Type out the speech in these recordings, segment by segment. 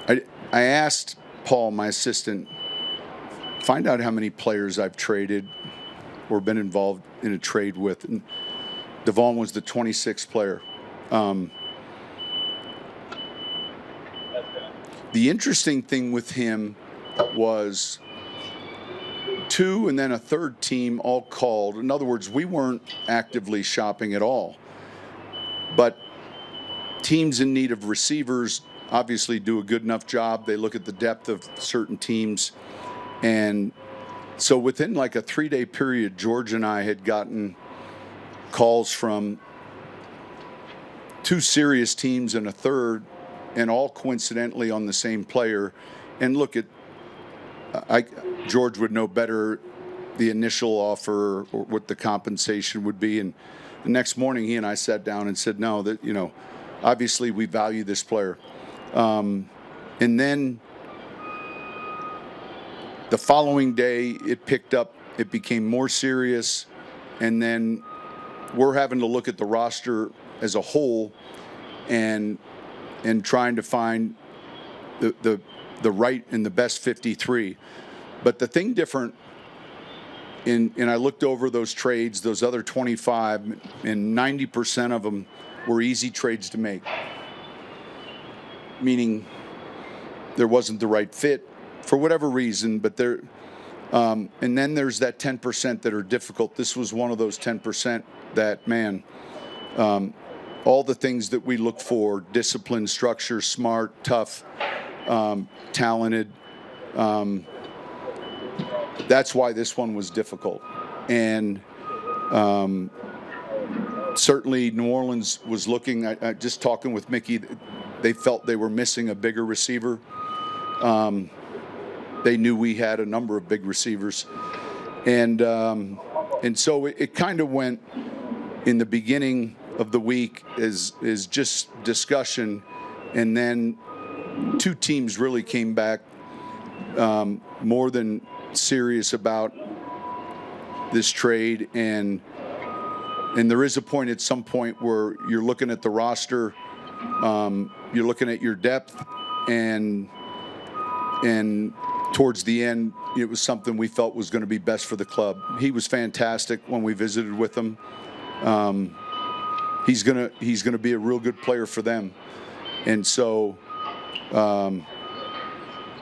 I asked Paul, my assistant, find out how many players I've traded or been involved in a trade with. And Devaughn was the 26th player. The interesting thing with him was two and then a third team all called. In other words, we weren't actively shopping at all. But teams in need of receivers obviously do a good enough job. They look at the depth of certain teams. And so within like a 3-day period, George and I had gotten calls from two serious teams and a third, and all coincidentally on the same player. And look, George would know better the initial offer or what the compensation would be. And the next morning, he and I sat down and said, no, that, obviously we value this player. And then the following day, it picked up. It became more serious. And then we're having to look at the roster as a whole and trying to find the right and the best 53. But the thing different, and I looked over those trades, those other 25, and 90% of them were easy trades to make, meaning there wasn't the right fit for whatever reason, but there. And then there's that 10% that are difficult. This was one of those 10% that, man, all the things that we look for: discipline, structure, smart, tough, talented. That's why this one was difficult. And certainly New Orleans was looking, just talking with Mickey, they felt they were missing a bigger receiver. They knew we had a number of big receivers. And so it kind of went in the beginning of the week is just discussion. And then two teams really came back more than serious about this trade, and there is a point at some point where you're looking at the roster, you're looking at your depth, and towards the end, it was something we felt was going to be best for the club. He was fantastic when we visited with him. He's gonna be a real good player for them, and so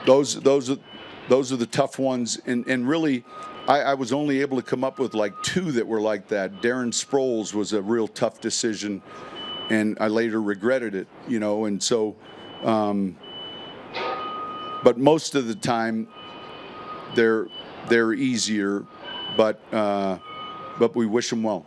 those are the tough ones. And really, I was only able to come up with like two that were like that. Darren Sproles was a real tough decision, and I later regretted it, and so. But most of the time, they're easier, but we wish them well.